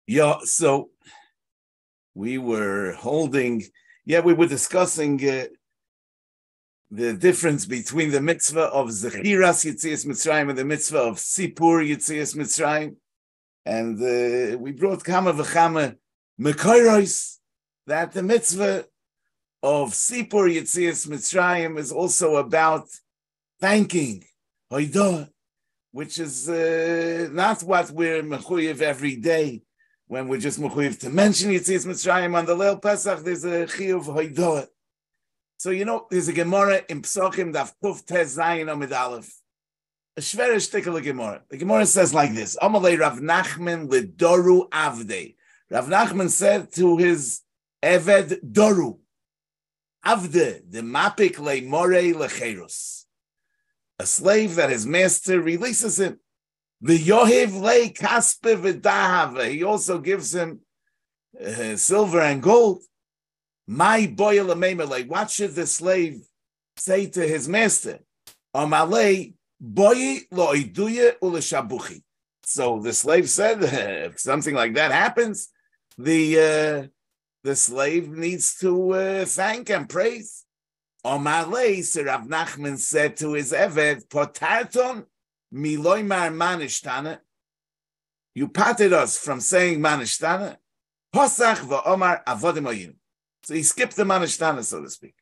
Yeah, so we were we were discussing the difference between the mitzvah of Zechiras Yetzias Mitzrayim and the mitzvah of Sippur Yetzias Mitzrayim. And we brought Kama V'chama Mekayros, that the mitzvah of Sippur Yetzias Mitzrayim is also about thanking, Hoidah, which is not what we're mechuyev every day. When we're just mechuyev to mention Yetzias Mitzrayim on the Leil Pesach, there's a chiyuv Hoidah. So, there's a Gemara in Psachim Daf Kuf Tes Zayin Amid Aleph. A shvere shtickle Gemara. The Gemara says like this: Amalei Rav Nachman leDoru Avdei. Rav Nachman said to his Eved Doru, Avde the Mapik le More leCherus, a slave that his master releases him. The Yohiv le Kaspe v'Dahave. He also gives him silver and gold. My boy lememele. What should the slave say to his master? Amalei boy lo iduye uleshabuchi. So the slave said, if something like that happens, the slave needs to thank and praise. Amalei, Sir Rav Nachman said to his Eved, Potarton miloymar manishtana. You parted us from saying manishtana. Posach va'omar avodim oyim. So he skipped the manishtana, so to speak.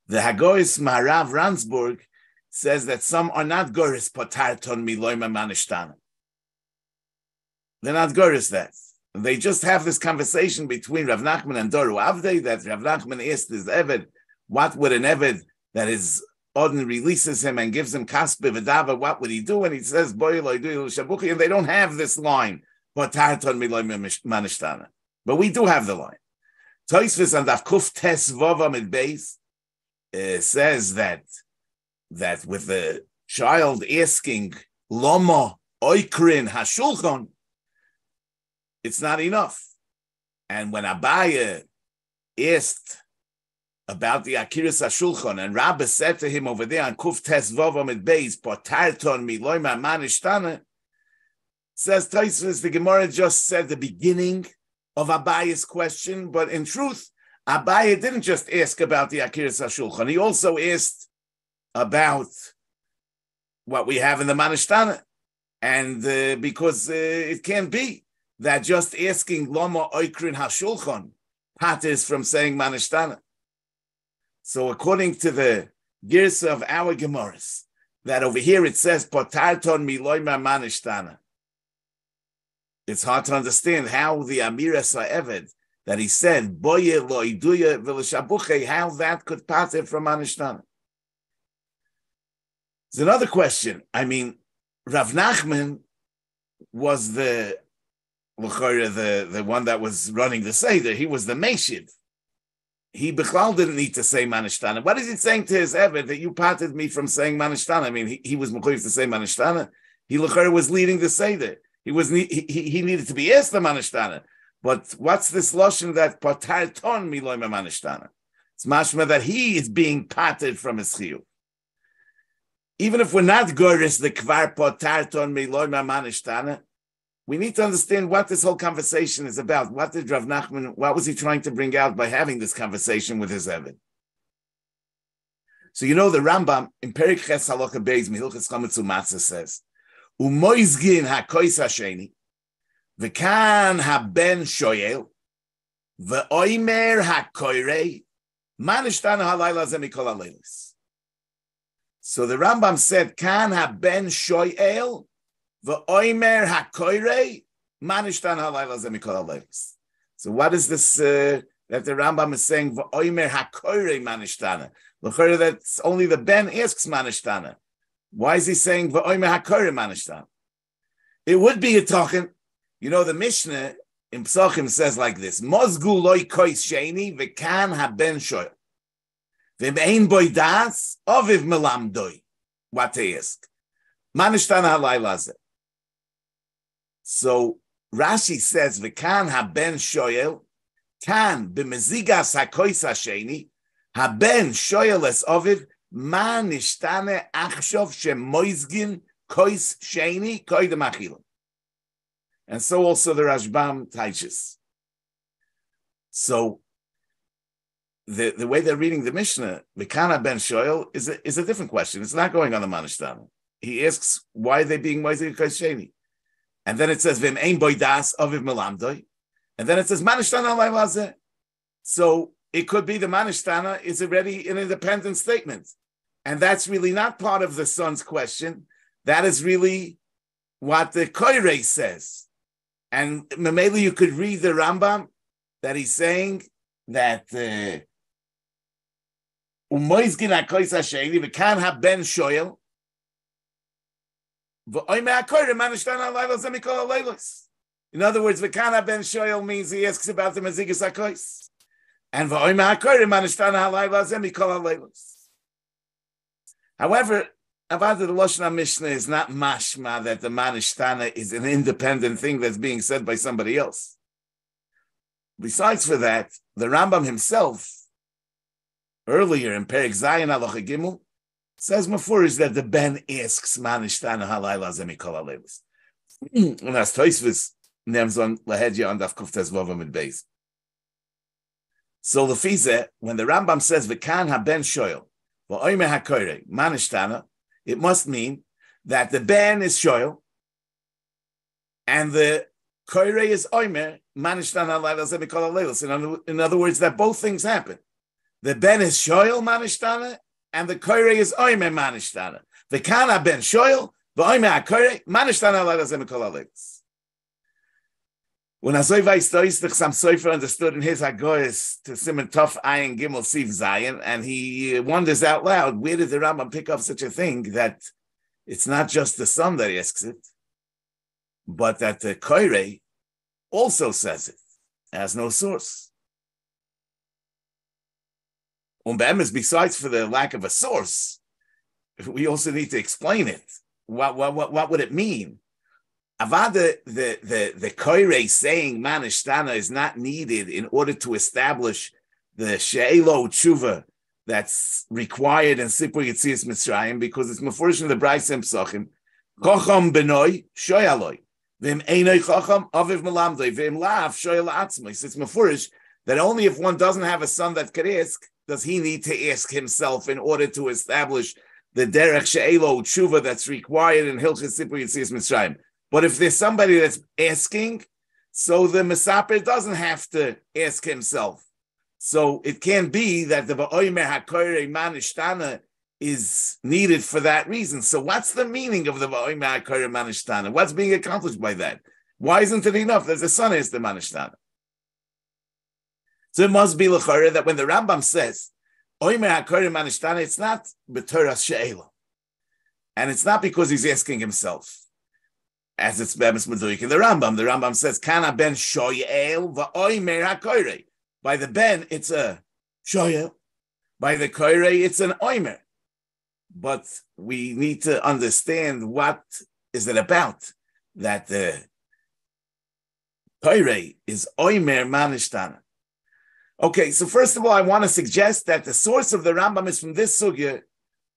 The Hagoyis Maharav Ransburg says that some are not goris potarton miloyma manishtana. They're not goris that. They just have this conversation between Rav Nachman and Doru Avdei, that Rav Nachman asked his Eved, what would an Eved that his Odin releases him and gives him kaspe v'dava, what would he do? And he says, boy lo idu shabuchi, and they don't have this line, potarton miloyma manishtana. But we do have the line. Tosfos and Daf Kuf Tes Vova Mid Beis says that with the child asking Loma Oikrin Hashulchan, it's not enough. And when Abaye asked about the Akiras Hashulchan, and Rabbi said to him over there on Kuf Tes Vova Mid Beis, Potarton Miloyma Manishtana, says Tosfos, the Gemara just said the beginning of Abaye's question, but in truth, Abaye didn't just ask about the Akiras HaShulchan. He also asked about what we have in the Manishtana. And because it can't be that just asking Loma Oikrin HaShulchan patters from saying Manishtana. So according to the Girsa of our Gemaras, that over here it says, Potarton Miloyma Manishtana. It's hard to understand how the Amira Sa'eved, that he said, Boye lo iduya v'l'shabuche, how that could pater from Manishtana. There's another question. I mean, Rav Nachman was the one that was running the Seder. He was the Meshiv. He Bechlal didn't need to say Manishtana. What is he saying to his Eved that you parted me from saying Manishtana? I mean, he was mechuyev to say Manishtana. He was leading the Seder. He needed to be asked the Manishtana. But what's this lotion that Potarton miloyma Manishtana? It's mashma that he is being parted from his chiyuv. Even if we're not goris the kvar Potarton miloyma Manishtana, we need to understand what this whole conversation is about. What did Rav Nachman, what was he trying to bring out by having this conversation with his Eved? So the Rambam in Perik Ches Halacha Beis Mehilchos Chametz Umatzah says, Umoizgin hakois hasheni, v'kan haben shoyel, v'oimer hakoirei, manishtana halayla ze mikol haleilis. So the Rambam said, kan haben shoyel, v'oimer hakoirei, manishtana halayla ze mikol haleilis. So what is this that the Rambam is saying, v'oimer hakoirei manishtana? That's only the Ben asks manishtana. Why is he saying v'oimer hakore manishtan? It would be a tochen. The Mishnah in Psachim says like this: Mozgu loy kois sheni v'kan haben shoyel v'mein boy das oviv melamdoi. What they ask? Manishtan halayla. So Rashi says v'kan haben shoyel kan b'mezigas hakois hasheni haben shoyel es oviv. Ma nishtane achshov shemoizgin kois sheni koidem achilim. And so also the Rashbam teaches. So the way they're reading the Mishnah, V'kana ben shoel, is a different question. It's not going on the Manishtana. He asks, why are they being Moisei Kasheni? And then it says, V'im ein boi das aviv melamdoi. And then it says, Manishtana alay lazeh. So it could be the Manishtana is already an independent statement. And that's really not part of the son's question. That is really what the Koirei says. And Mameli, you could read the Rambam that he's saying that Umoizgin HaKois HaSheini v'kan ha-ben shoyel v'oime ha-koire manishtana alaylos zemikol alaylos. In other words, v'kan ha-ben shoyel means he asks about the Mazigas HaKois. And v'oime ha-koire manishtana alaylos zemikol alaylos. However, Avad the Lashon Mishnah is not mashma that the manishtana is an independent thing that's being said by somebody else. Besides for that, the Rambam himself, earlier in Perek Zayin Halacha Gimel, says mafurish that the Ben asks manishtana halayla zemikol alaylos. And as Tosfos names on lahedya on Daf Kuftes Vavam with Beis. So lefize, when the Rambam says v'kan ha-ben shoyel v'oime ha-koire manishtana, it must mean that the Ben is shoyel and the koire is oimer manishtana halayla zemikol alaylos. In other words, that both things happen. The Ben is shoyel manishtana, and the koire is oime manishtana. The kana ben shoyel, the oime ha-koire manishtana alayla zemikol alaylos. When Azoy Vaystois, the Chassam Sofer understood in his Hagoyes to Simon Tov Ayin Gimel Siv Zayin, and he wonders out loud, where did the Rambam pick up such a thing that it's not just the son that asks it, but that the koire also says it, has no source. Besides for the lack of a source, we also need to explain it. What would it mean? Avada, the koire saying manishtana is not needed in order to establish the she'elo tshuva that's required in Sippur Yetzias Mitzrayim, because it's mefurish in the Braysim Psachim. Chacham benoi shoyaloi v'im einoi chacham aviv melamdoi v'im lav shoyal atzmoi. So it's mefurish that only if one doesn't have a son that could ask, does he need to ask himself in order to establish the derech she'elo tshuva that's required in Hilchos Sippur Yetzias Mitzrayim. But if there's somebody that's asking, so the Mesaper doesn't have to ask himself. So it can be that the Ba'omer HaKoire Manishtana is needed for that reason. So what's the meaning of the Ba'omer HaKoire Manishtana? What's being accomplished by that? Why isn't it enough that the son is the Manishtana? So it must be l'chore that when the Rambam says Omer HaKoire Manishtana, it's not B'Toras She'ela. And it's not because he's asking himself. As it's Bemis Meduik in the Rambam says, Kana ben shoyel va'oimer ha-koire. By the ben, it's a shoyel. By the koire, it's an oimer. But we need to understand what is it about that the koire is oimer manishtana. Okay, so first of all, I want to suggest that the source of the Rambam is from this sugya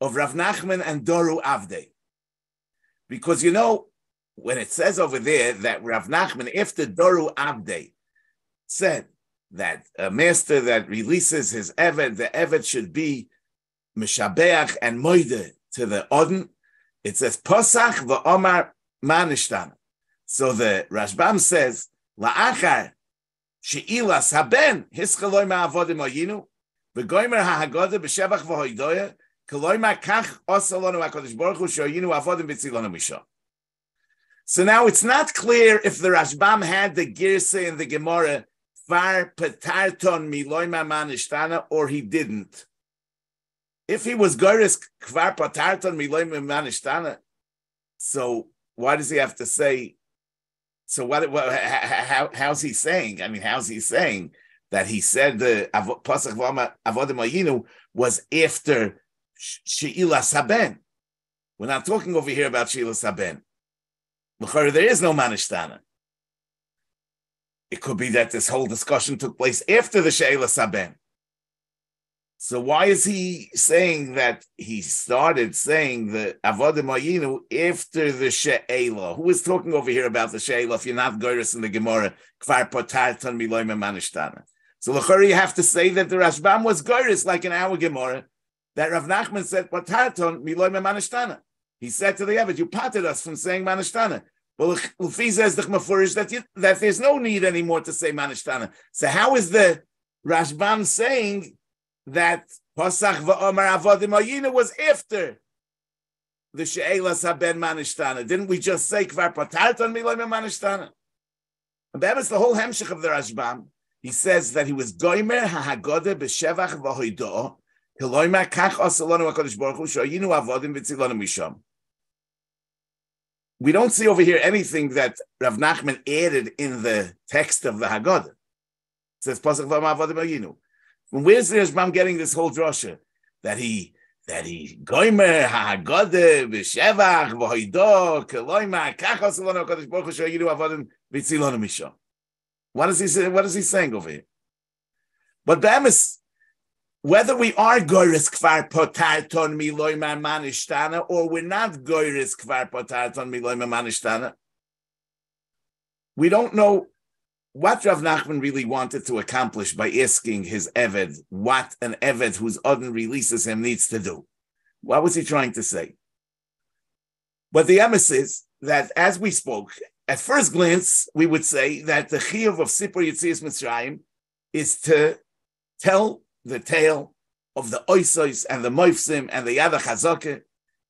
of Rav Nachman and Doru Avdei. Because when it says over there that Rav Nachman, after Doru Avdei, said that a master that releases his Eved, the Eved should be Mishabeach and Moide to the Odin, it says, Posach v'omar manishtana. So the Rashbam says, La'achar she'ilas haben hischaloi ma'avodim oyinu, v'goymer ha'hagodah b'shevach v'hoidoya, k'loi ma'kach osalonu ha'kodesh baruch hu shoyinu avodim v'tzilonu misha. So now it's not clear if the Rashbam had the Girse in the Gemara Far Petarton Miloima Manishtana or he didn't. If he was Goris Kvar Petarton Miloima Manishtana, so why does he have to say? So how's he saying? I mean, how's he saying that he said the Pasach Avodim Ayinu was after Sheila Saben? We're not talking over here about Sheila Saben. There is no manishtana. It could be that this whole discussion took place after the Sheila Saben. So why is he saying that he started saying the Avodim Hayinu after the She'ela? Who is talking over here about the She'ela if you're not Goyres in the Gemara? Kvar potarton miloy memanashtana. So l'chari you have to say that the Rashbam was Goyres like in our Gemara, that Rav Nachman said potarton miloy memanashtana. He said to the Eved, you parted us from saying manashtana. Well, Lufi says the Chmafurish that there's no need anymore to say manashtana. So how is the Rashbam saying that Pasach v'Omar Avodim Hayinu was after the She'elas haben Manishtana? Didn't we just say Kvar Patarton Miloy Manishtana? And that was the whole hemshich of the Rashbam. He says that he was Goimer HaHagodah b'Shevach v'Hoido Keloyma Kach Osalonu HaKadosh Baruch Hu Shoyinu Avodim v'Tzilonu Misham. We don't see over here anything that Rav Nachman added in the text of the Haggadah. It says Pasach v'Omar Avodim Hayinu. Where's the Rashbam getting this whole drasha that he goimer ha'agode b'shevach v'hoido keloyma kachos elonu hakadosh baruch hu shoyidu avodim v'tzilonu misham? What is he saying? What is he saying over here? But be'emes, whether we are goyres kvar potarton miloy manishtana or we're not goyres kvar potarton miloy manishtana, we don't know what Rav Nachman really wanted to accomplish by asking his Eved what an Eved whose Odin releases him needs to do. What was he trying to say? But the emes is that, as we spoke, at first glance, we would say that the chiyuv of Sippur Yetzias Mitzrayim is to tell the tale of the oisos and the moifsim and the yada chazakah,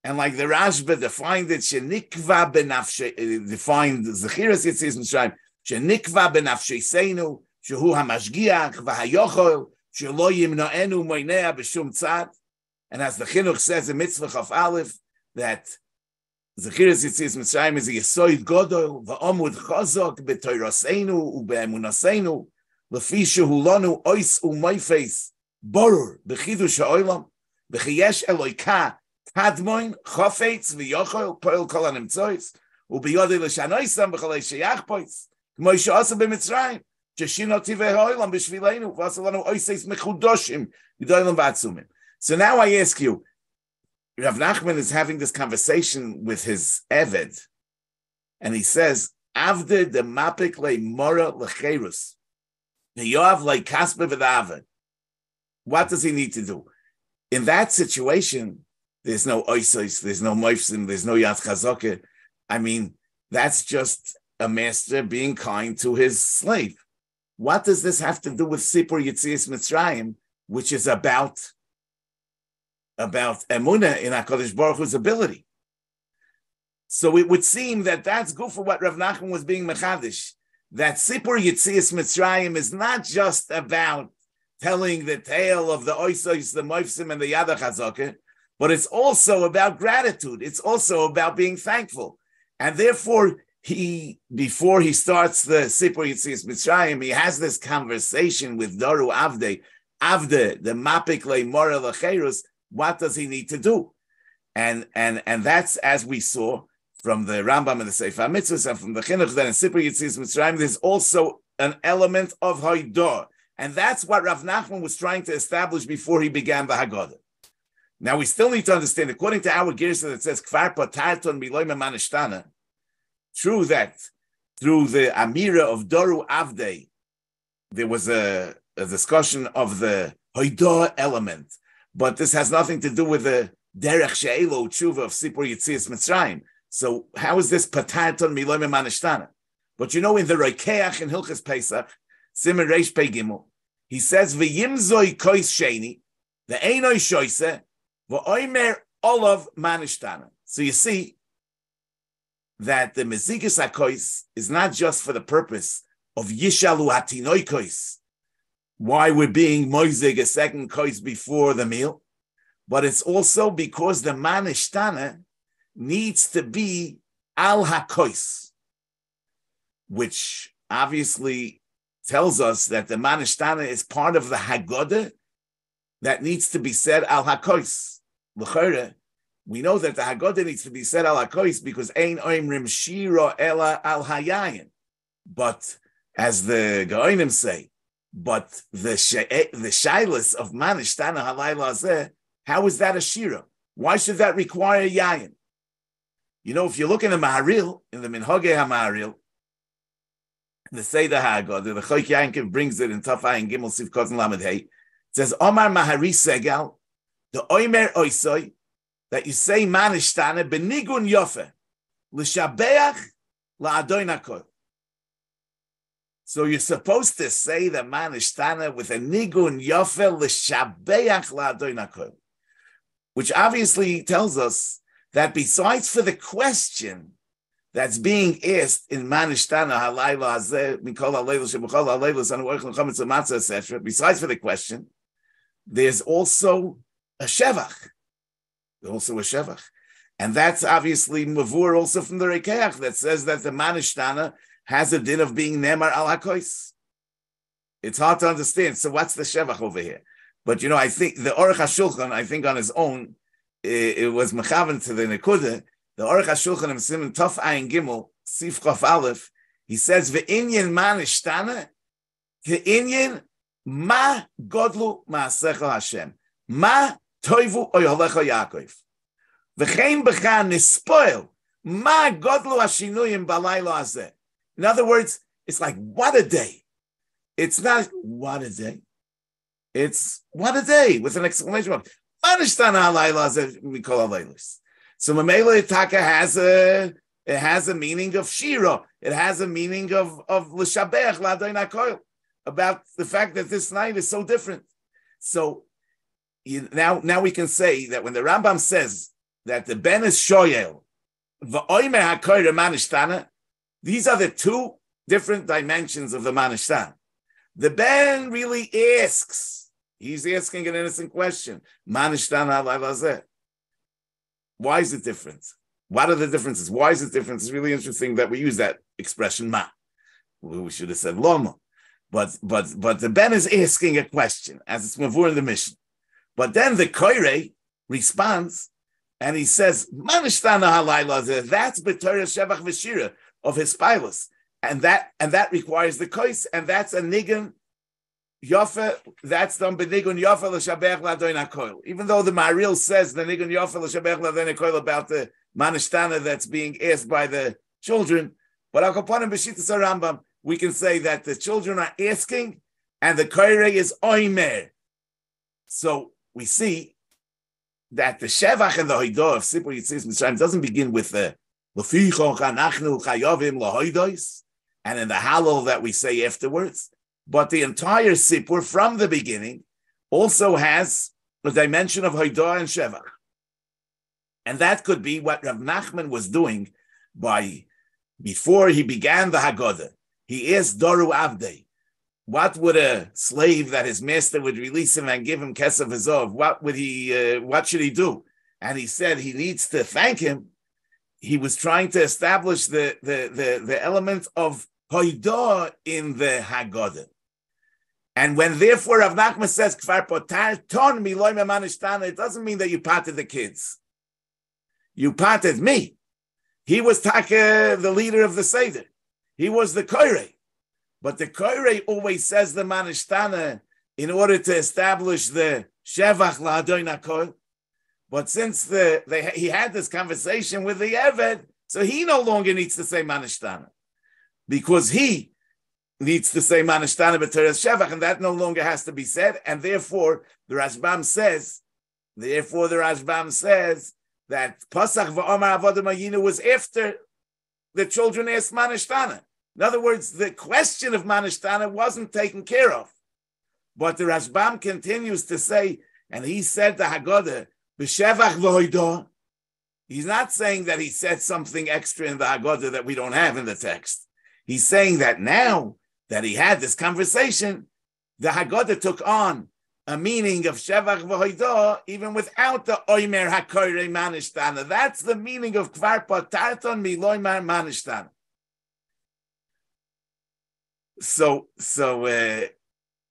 and like the Rashba defined it, shenikva benafshe, defined Zechiras Yetzias Mitzrayim, shenikva benafsheseinu, shehu hamashgiach v'hayochol, shelo yimnoenu moinea b'shum tzad. And as the Chinuch says in Mitzvah of Aleph, that Zechiras Yetzias Mitzrayim is a yesoid godol v'omud chazok b'toyroseinu u'be'emunaseinu l'fi shehu lanu ois u'moifes borur b'chidush ha'olam b'chiyesh eloika kadmoin chofetz v'yochol poel kol ha'nemtzois u'biyodei l'shanoisam b'chalei sheyachpois k'moi she'asa b'Mitzrayim sheshino tivei ha'olam b'shvileinu v'asa lanu oises mechudoshim y'doilam v'atzumim. So now I ask you, Rav Nachman is having this conversation with his Eved, and he says, Avde de mapik le mora lecherus, ne'yoav le kaspe v'da'aved. What does he need to do? In that situation, there's no oisos, there's no moifsim, there's no yad chazokeh. I mean, that's just a master being kind to his slave. What does this have to do with Sippur Yetzias Mitzrayim, which is about emunah in HaKadosh Baruch Hu's ability? So it would seem that that's good for what Rav Nachman was being mechadish, that Sippur Yetzias Mitzrayim is not just about telling the tale of the oisos, the moifsim, and the yada chazakeh, but it's also about gratitude. It's also about being thankful. And therefore, before he starts the Sippur Yetzias Mitzrayim, he has this conversation with Doru Avde, the mapik le mora lecherus. What does he need to do? And that's, as we saw from the Rambam and the Sefer Mitzvahs and from the Chinuch, that in Sippur Yetzias Mitzrayim, there's also an element of Haidah. And that's what Rav Nachman was trying to establish before he began the Haggadah. Now, we still need to understand, according to our Girsa that says, Kvar Potarton Miloy Memanashtana, true that through the Amira of Doru Avdei, there was a discussion of the Haidah element. But this has nothing to do with the Derech She'elo Tshuva of Sippur Yetzias Mitzrayim. So how is this Patarton Miloy Memanashtana? But you know, in the Roikeach in Hilchas Pesach, Siman Reish Pei Gimel, he says, V'yimzoi kois sheni, the einoi shoise, v'oimer olav manishtana. So you see that the Mezigas HaKois is not just for the purpose of Yishalu Hatinoi Kois, why we're being moizig a second kois before the meal, but it's also because the manishtana needs to be al hakois, which obviously tells us that the manishtana is part of the Haggadah that needs to be said al hakois. L'chore, we know that the Haggadah needs to be said al hakois because ein oimrim shiro ela al hayayin. But as the Gaonim say, But the shailas of manishtana halayla hazeh, how is that a shira? Why should that require yayin? You know, if you look in the Maharil, in the Minhagei HaMaharil, the Seder HaGadah, the Choik Yankiv brings it in Tafai and Gimel Sif Kotzen Lamed Hey. It says, Omar Mahari Segal, the Oimer Oisoi, that you say manishtana benigun yofe, l'shabeach la'adoin hakol. So you're supposed to say the manishtana with a nigun yofe l'shabeach la'adoin hakol, which obviously tells us that besides for the question that's being asked in manishtana halayla hazeh mikol halayla shebachol halayla sanu oichlin chametz u'matzah etc. Besides for the question, there's also a shevach. Also a shevach. And that's obviously mavur also from the Rekeach that says that the manishtana has a din of being nemar al hakois. It's hard to understand. So what's the shevach over here? But you know, I think the Aruch HaShulchan, I think on his own, it was mechavan to the nekuda. The Aruch HaShulchan in Siman Tov Ayin Gimel Sif Chof Aleph, he says ve'inyan manishtana ve'inyan ma godlu ma'asecha Hashem ma toivu oyalecha Yaakov v'chein b'cha nispoil ma godlu hashinuyim balayla hazeh. In other words, it's like what a day. It's not what a day. It's what a day with an exclamation mark. Manishtana halayla hazeh mikol halaylos. So Mamela Itaka has a meaning of shira. It has a meaning of l'shabeach la'adoin hakoil, about the fact that this night is so different. So now we can say that when the Rambam says that the ben is shoyel v'oimer hakoyre manishtana, these are the two different dimensions of the manishtana. The ben really asks. He's asking an innocent question. Manishtana halayla hazeh. Why is it different? What are the differences? Why is it different? It's really interesting that we use that expression ma. We should have said loma. But the ben is asking a question, as it's mavur in the mission. But then the koire responds, and he says, manishtana halayla, that's b'torah shevach v'shira of his pilus. And that requires the kois, and that's a nigun Yofa, that's done b'nigun Yofa l'shabech la'adoin hakoil. Even though the Maharil says the nigun Yofa l'shabech la'adoin hakoil about the manishtana that's being asked by the children, but al kaponim b'shitas Rambam, we can say that the children are asking and the koire is oimer. So we see that the shevach and the hoidah of Sippur Yetzias Mitzrayim doesn't begin with the l'fichoch anachnu chayovim lahoidos and in the halal that we say afterwards. But the entire Sippur from the beginning also has a dimension of Hoidah and Shevach. And that could be what Rav Nachman was doing before he began the Haggadah. He asked Doru Avdei, what would a slave that his master would release him and give him Kesef Azov, what should he do? And he said he needs to thank him. He was trying to establish the element of Hoidah in the Haggadah. And when therefore Rav Nachman says Kfar potar ton miloy me'manishtana, it doesn't mean that you parted the kids. You parted me. He was the leader of the Seder. He was the koire. But the koire always says the manishtana in order to establish the shevach la'adoin hakol. But since he had this conversation with the Eved, so he no longer needs to say manishtana, because he needs to say manishtana b'teres shevach, and that no longer has to be said. And therefore, the Rashbam says that Pasach v'Omar Avodah Mayinu was after the children asked manishtana. In other words, the question of manishtana wasn't taken care of. But the Rashbam continues to say, and he said the Haggadah b'shevach v'hoidah. He's not saying that he said something extra in the Haggadah that we don't have in the text. He's saying that now that he had this conversation, the Haggadah took on a meaning of Shevach v'hoidah even without the Oimer HaKoirei Manishtana. That's the meaning of Kvar Potarton Miloimar Manishtana.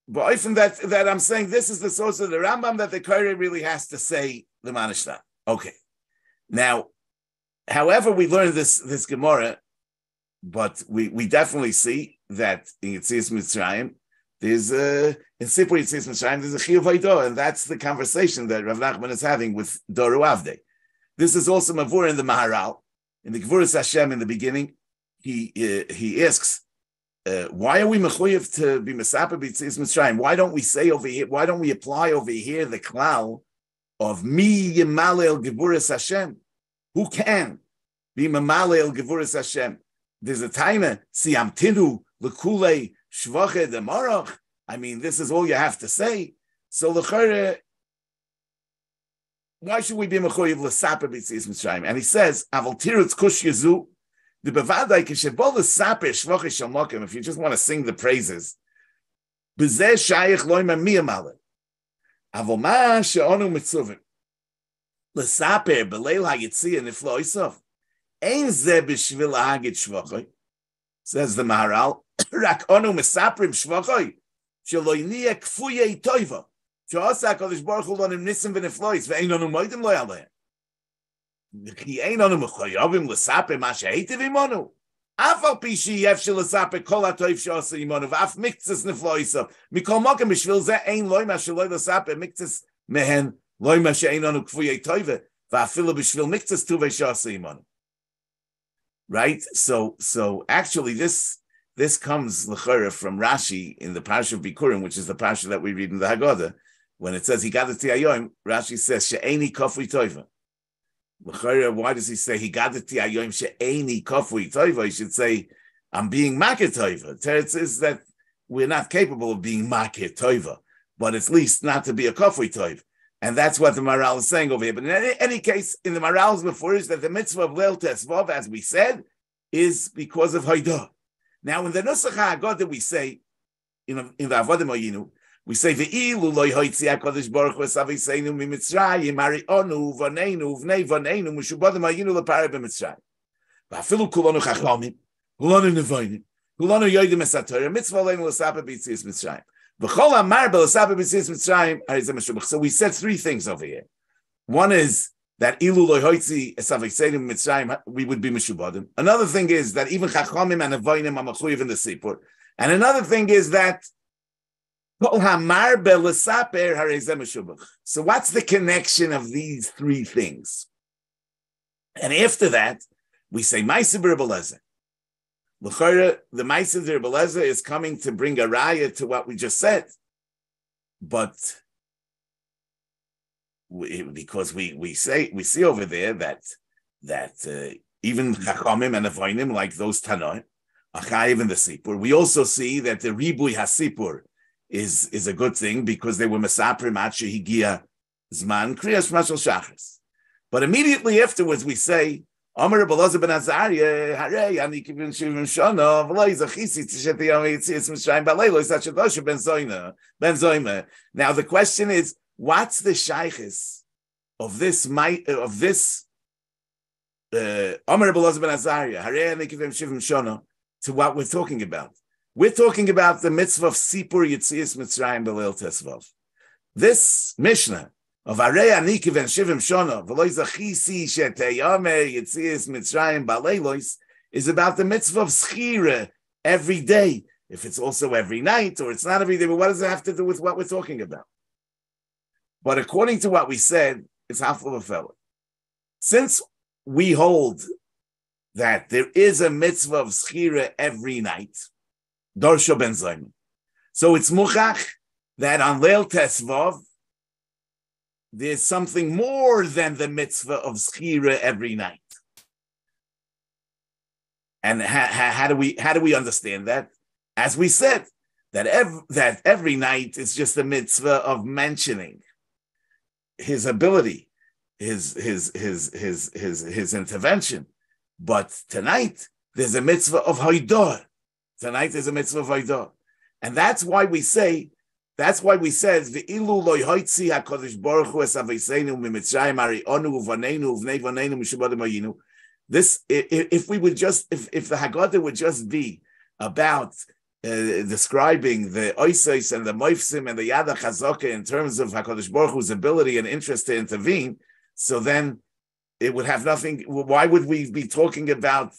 But often that I'm saying this is the source of the Rambam that the Koirei really has to say the Manishtana. Okay. Now, however we learn this Gemara, but we definitely see that in Yetzias Mitzrayim, There's in Sippur Yetzias Mitzrayim, there's a Chiyuv Haidah, and that's the conversation that Rav Nachman is having with Doru Avdei. This is also Mavur in the Maharal, in the Gevuras Hashem in the beginning. He asks, why are we mechuyev to be mesaper b'Yetzias Mitzrayim? Why don't we say over here? Why don't we apply over here the klal of mi yimalel gevuras Hashem? Who can be memalel gevuras Hashem? There's a taina siamtinu lekule shvache demarach. I mean, this is all you have to say. So l'chare, why should we be mechuyev l'saper b'Yetzias Mitzrayim? And he says, aval tirutz kush yezu. The bevadai kishebol l'saper shvache shel mokem. If you just want to sing the praises, b'zeh shayich loyma miyamalel. Aval ma she'onu mitzuvim l'saper b'leil hayitzia niflo isav. Ein zeh b'shvil hagid shvache. Says the Maharal, rak onu mesaprim shvachoi, shelo yniya kfuyei toiva, she'asa HaKadosh Baruch Hu lonim nisim v'neflois, ve'ein onu moidim lo yalehem. Ki ein onu mechoyavim l'saper ma she'hetiv imonu. Af al pi she'yev she'l'saper kol ha'toiv she'asa imonu, v'af miktzes nefloisav. Mikol mokem b'shvil zeh ein loy ma she'loy l'saper, miktzes mehen loy ma she'ein onu kfuyei toiva, v'afilu b'shvil miktzes tuvei she'asa imonu. Right, so actually, this comes l'chara from Rashi in the Parsha of Bikurim, which is the Parsha that we read in the Haggadah, when it says he got it tiayoim. Rashi says she'eni kafui toiva. L'chara, why does he say he got it tiayoim she'eni kafui toiva? He should say I'm being maket toiva. Teretz is that we're not capable of being maket toiva, but at least not to be a kafui toiva. And that's what the Maharal is saying over here. But in any case, in the Maharal's before is that the mitzvah of Leil Tesvav, as we said, is because of Haidah. Now, in the Nusach HaGodah, we say, in the Avodim Hayinu, we say, Ve'ilu loy hoitzi HaKadosh Baruch Hu esaviseinu miMitzrayim, hari'onu v'neinu v'nei v'neinu mushubadim hayinu l'parei b'Mitzrayim. V'afilu kulonu chachamim, kulonu nevoinim, kulonu yoidim es haTorah, mitzvah leinu l'saper b'Yetzias Mitzrayim. So we said three things over here. One is that we would be mishubadim. Another thing is that even chachamim and avonim are mechuyev in the Sippur. And another thing is that so what's the connection of these three things? And after that, we say Ma'aseh B'Reb Eliezer. The Ma'aseh B'Reb Eliezer is coming to bring a raya to what we just said, but because we see over there that even Chachamim and Avonim, like those Tanoi, are chayiv in the Sippur. We also see that the Ribui HaSippur is a good thing because they were Mesaprim Acha Higia Zman Kriyas Mashal Shachris. But immediately afterwards we say, Amar Rebbe Elazar ben Azariah, Harei ani kivin shivim shana, v'lo yizachisi t'sheti yom Yetzias Mitzrayim b'leilo yisachadosha ben zoyma. Now the question is, what's the shaychus of this Amar Rebbe Elazar ben Azariah, Harei ani kivin shivim shana, to what we're talking about? We're talking about the mitzvah of Sippur Yetzias Mitzrayim b'leil tesvav. This Mishnah of Arei Anikiv and Shivim Shona, V'loi Zachisi Sheteyame Yetzias Mitzrayim Baleilos, is about the mitzvah of Schira every day. If it's also every night, or it's not every day, but what does it have to do with what we're talking about? But according to what we said, it's half of a fellow. Since we hold that there is a mitzvah of Schira every night, Dorsho Ben Zayman, so it's Muchach that on Leil Tesvav, there's something more than the mitzvah of schira every night. And how do we understand that? As we said, that every night is just a mitzvah of mentioning his ability, his intervention. But tonight there's a mitzvah of haidah. Tonight there's a mitzvah of haidah, and that's why we say. That's why we said the ilu loy hoitzi HaKadosh Baruch Hu esaviseinu miMitzrayim hari'onu v'neinu v'nei v'neinu mishubadim hayinu. This, if the Haggadah would just be about describing the oisos and the moifsim and the yad chazaka in terms of HaKadosh Baruch Hu's ability and interest to intervene, so then it would have nothing. Why would we be talking about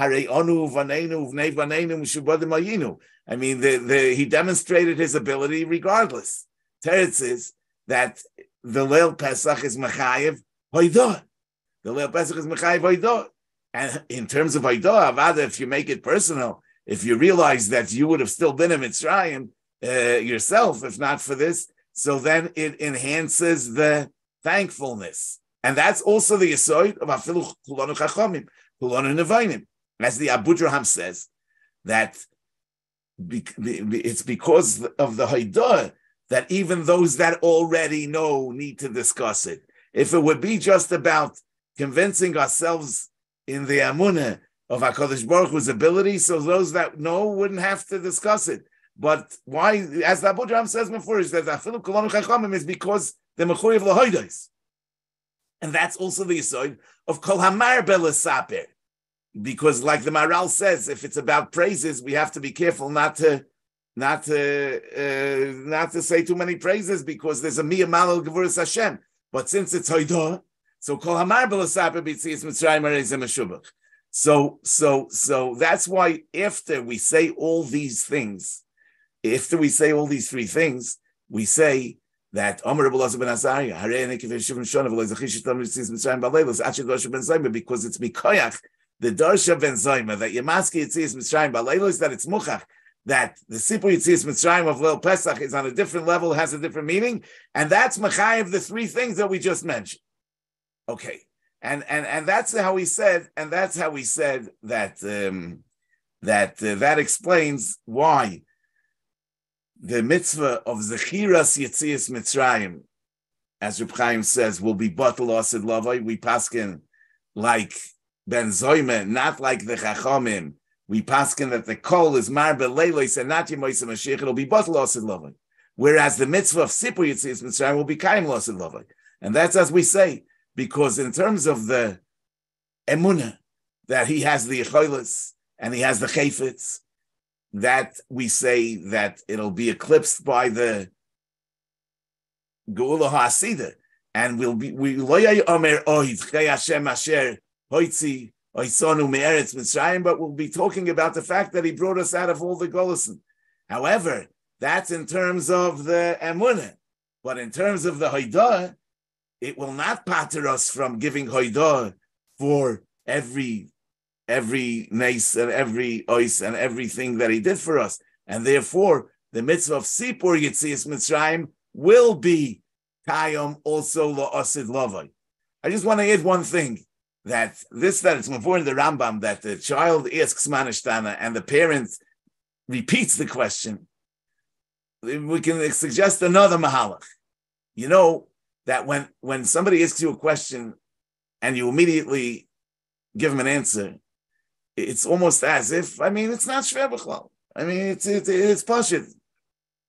Harei onu vanenu vnei vanenu mishubadim ayinu. I mean, he demonstrated his ability regardless. Teretz is that the Leil Pesach is Mechayev Hoidah. The Leil Pesach is Mechayev Hoidah. And in terms of Hoidah, Avada, if you make it personal, if you realize that you would have still been in Mitzrayim yourself, if not for this, so then it enhances the thankfulness. And that's also the Yesod of Afilu Kulanu Chachamim, Kulanu Nevainim. As the Abu Draham says, that it's because of the Haidah that even those that already know need to discuss it. If it would be just about convincing ourselves in the Amunah of HaKadosh Baruch Hu's ability, so those that know wouldn't have to discuss it. But why, as the Abu Draham says before, is that Afilu Kulanu Chachamim is because the Mechuyev L'Hoidais. And that's also the Yesod of Kol Hamar Belasaper. Because, like the Maral says, if it's about praises, we have to be careful not to say too many praises, because there's a Miyah Malal Gevurus Hashem. But since it's Hoidah, so Kol Hamar Belasaper B'Yetzias Mitzrayim Arezeh Meshubach. So that's why after we say all these things, after we say all these three things, we say that Omer Rabbi Elazar ben Azariah, because it's Mikoyach, the Darsha ben Zayma, that Yemaski Yetzias Mitzrayim Baleilos, that it's Muchach, that the Sippur Yetzias Mitzrayim of Leil Pesach is on a different level, has a different meaning, and that's Mechayev the three things that we just mentioned. Okay, and that's how we said, that that explains why the mitzvah of Zechiras Yetzias Mitzrayim, as Reb Chaim says, will be batal asid lavai. We paskin like Ben Zoyme, not like the Chachamim. We paskin that the kol is mar beleilos and not Yemoisa Mashiach. It'll be batal asid lavai. Whereas the mitzvah of Sippur Yetzias Mitzrayim will be kaim asid lavai. And that's as we say, because in terms of the emunah, that he has the yecholos and he has the chayfetz, that we say that it'll be eclipsed by the Geula HaSida, and we'll be loyay omer oid chay Hashem asher hoitzi oisonu me'eretz Mitzrayim, but we'll be talking about the fact that he brought us out of all the Golosin. However, that's in terms of the emunah, but in terms of the hoidah, it will not pater us from giving hoidah for every nace and every ois and everything that he did for us. And therefore, the mitzvah of Sippur Yetzias Mitzrayim will be Kayom also La'asid Lavai. I just want to add one thing, that it's before in the Rambam, that the child asks Manishtana and the parent repeats the question. We can suggest another mahalach. You know, that when somebody asks you a question and you immediately give him an answer, it's almost as if, it's not shver b'chlal. It's pashut.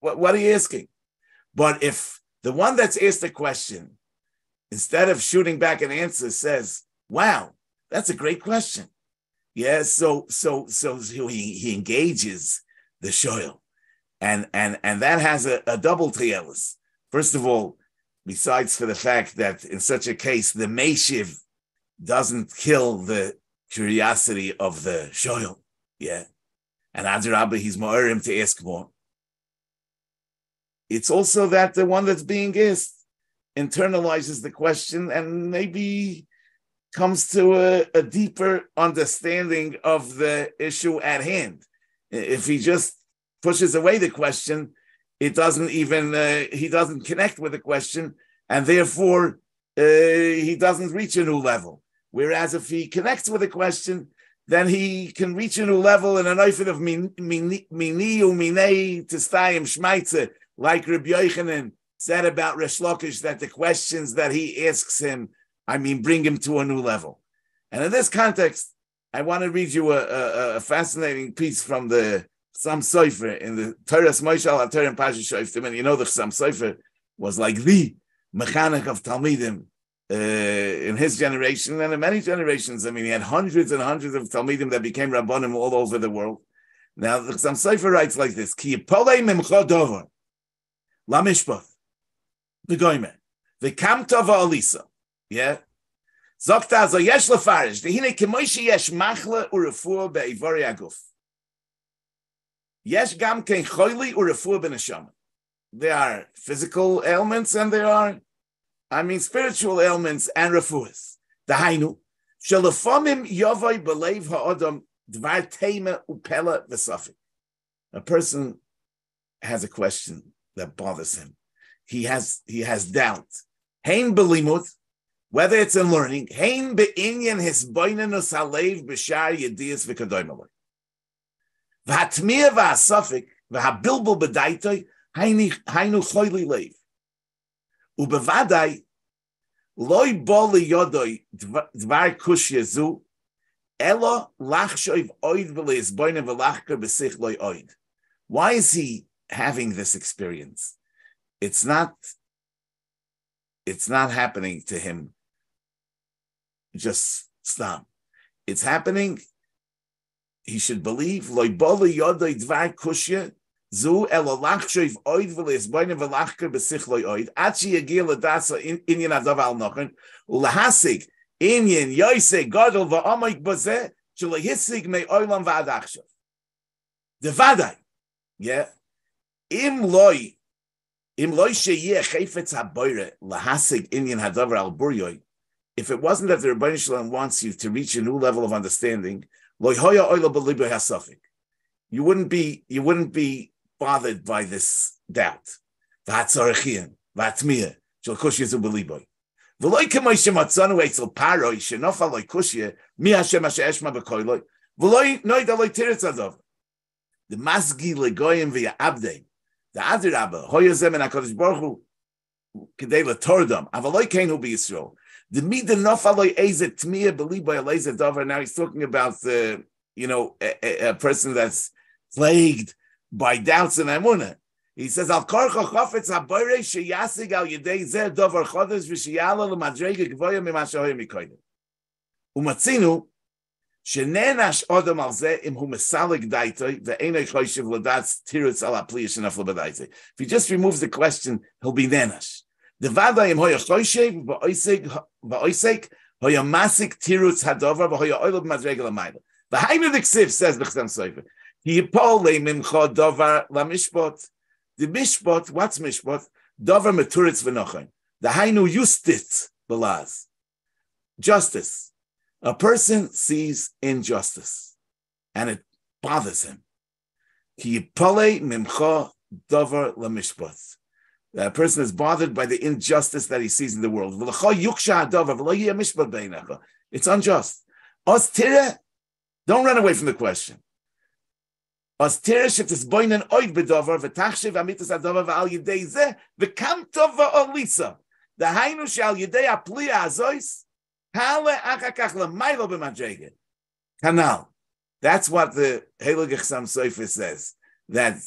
What are you asking? But if the one that's asked a question, instead of shooting back an answer, says, "Wow, that's a great question," yeah. So he engages the shoyl, and that has a double tielis. First of all, besides for the fact that in such a case the meishiv doesn't kill the curiosity of the shoyl, yeah, and Adrabah, he's mo'erim to ask more. It's also that the one that's being asked internalizes the question and maybe comes to a deeper understanding of the issue at hand. If he just pushes away the question, it doesn't even he doesn't connect with the question, and therefore he doesn't reach a new level. Whereas if he connects with a question, then he can reach a new level in an oifid of mini uminei tistayim shmaitze, like Rabbi Yochanan said about Resh Lakish, that the questions that he asks him, bring him to a new level. And in this context, I want to read you a fascinating piece from the Chassam Sofer in the Torah's Moshe al HaTorah and Pasha Shoftim. And you know the Chassam Sofer was like the mechanic of Talmidim in his generation and in many generations. He had hundreds and hundreds of Talmidim that became Rabbanim all over the world. Now, the Chassam Sofer writes like this: Ki yipolei mimcha dover lamishpath v'goymer v'kamta va'alisa. Yeah, Zokta zo yesh lefarish. Dehine kemoishi yesh machle urefuah be'ivori aguf. Yesh gam ken choili urefuah b'neshama. There are physical ailments and there are, spiritual ailments and refuahs. Dahainu, shelefamim yovoi belev ha'odam dvar teima upela v'safik. A person has a question that bothers him. He has doubt. Hein belimut, whether it's in learning, hein be'inyan hisboinenus halev b'shar yedias v'kadoimaloi. V'hatmiyah v'asafik v'habilbul b'daitoi hainu choyli leiv. Ubevadai loy bo liyodoi dvar kush yezu elo lachshoiv oid v'leizboinen v'lachker b'sich loy oid. Why is he having this experience? It's not happening to him. Just stop. It's happening. He should believe. Loy bo liyodoi dvar kushya zu elo lachshoiv oid v'leizboinen v'lachker b'sich loy oid achi yagil l'dasa inyan adav al nochen ulahasig inyan yoise gadol v'amoik b'zeh sh'lehisig me oilam v'ad achshav. The vaday, yeah. Im loy sheyeh chayfetz haboire lahasig inyan hadavar al buryoy. If it wasn't that the Rebbeinu Shalom wants you to reach a new level of understanding, loy hoya oila b'libo hasafik. You wouldn't be bothered by this doubt. V'hatzarechiyah, v'hatmiyah, shel kush yezu b'liboy. V'loy k'moy shematzanu eitzel paroi, shenofa loy kushye, mi Hashem asher eshma b'koyloi, v'loy noida loy tiritz adov. The masgi legoyim v'ya'abdei, the adirabba, hoya zem en HaKadosh Baruch Hu, k'dei l'tordam, avaloy keinu b'Yisrael. The mida nofa loy ezet tmiyah b'liboy alezet dover. Now he's talking about a person that's plagued by doubts and emunah. He says, "Al korcha chafetz haboire sheyasig al yedei zeh dover chodesh v'sheyala l'madrega gvoya mima shehoya mikoydim. Umatzinu shenenash odom al zeh im hu mesalig daitoi ve'enoi choyshev l'datz tirutz al apliya shenafla b'daitoi." If he just removes the question, he'll be nenash. The vada im hoya choyshev v'oisek hoya masik tirutz hadover v'hoya oilov madrega l'mayla. The Hainu the Ksiv says b'chsam soifer. Yipole mimcha dovar lamishpot. The mishpot, what's mishpot? Dovar meturitz v'nochen. The Hainu justit belaz. Justice. A person sees injustice, and it bothers him. Yipole mimcha dovar lamishpot. A person is bothered by the injustice that he sees in the world. It's unjust. Don't run away from the question. As tereshit is boinen oid bedover v'tachshev amitas adover v'al yidei zeh v'kam tov v'olisa. The hainu shal yidei apliya azois hale achakach l'maylo b'madrege. Kanal. That's what the Heilig Chasam Sofer says. That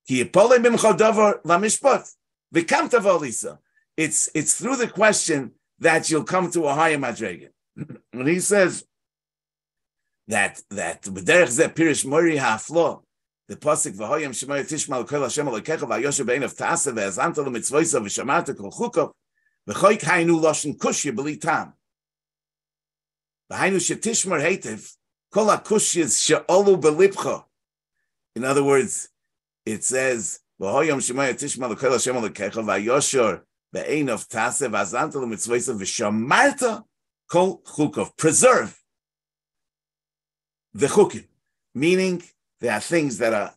ki yipole b'mcha dover lamishpot v'kam tov v'olisa. It's through the question that you'll come to a higher madrege. And he says that b'derech zeh pirish mori ha'aflo. The pasuk v'hoyam shemayah tishmal kol Hashem Elokecha v'ayosher be'einav ta'aseh ve'azanta l'mitzvosav v'shamarta kol chukav v'choik hainu loshen kushya b'li tam v'hainu shetishmar heitev kol ha'kushyas she'olu b'lipcha. In other words, it says v'hoyam shemayah tishmal kol Hashem Elokecha v'ayosher be'einav ta'aseh ve'azanta l'mitzvosav v'shamarta kol chukav. Preserve the chukim, meaning there are things that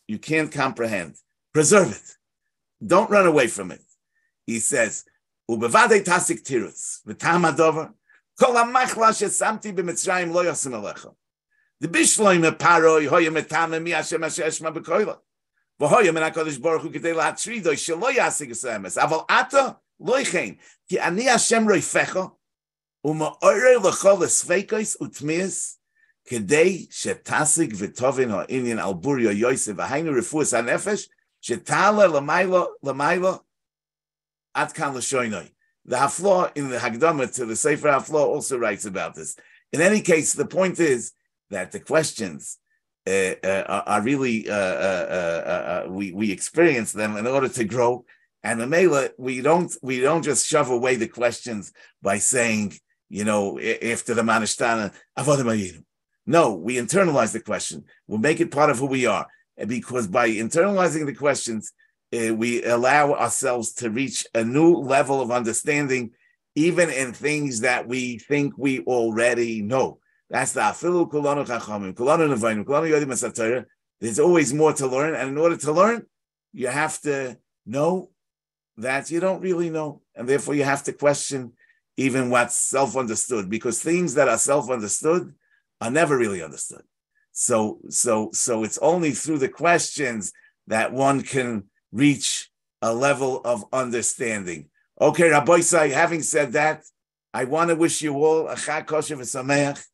you can't comprehend. Preserve it. Don't run away from it. He says, "Ubevadei tasik tirutz v'tam hadover kol hamachla shesamti b'Mitzrayim lo yosim alecha. The bishloim paroi hoya metame mi Hashem asher eshma b'koila v'hoya min HaKadosh Baruch Hu k'dei la'atzridoi shelo yasig esemes aval ata lo yichein ki ani Hashem roifecha u'ma'orei l'chol esveikos utmias Kedei shetasig v'tovin ha'inyan al buryo yosef v'hainu refuas ha'nefesh shetala l'mayla ad kan l'shoinoi." The Haflah in the Hagdama to the Sefer Haflah also writes about this. In any case, the point is that the questions are really we experience them in order to grow, and the Mela we don't just shove away the questions by saying after the Manishtana, Avodim Hayinu. No, we internalize the question. We'll make it part of who we are. Because by internalizing the questions, we allow ourselves to reach a new level of understanding, even in things that we think we already know. That's the Afilu Kulanu Chachamim, Kulanu Nevayim, Kulanu Yodim Asatayra. There's always more to learn. And in order to learn, you have to know that you don't really know. And therefore you have to question even what's self-understood, because things that are self-understood are never really understood. So it's only through the questions that one can reach a level of understanding. Okay, Rabbi Isai, having said that, I want to wish you all a Chag Kosher v'Sameach.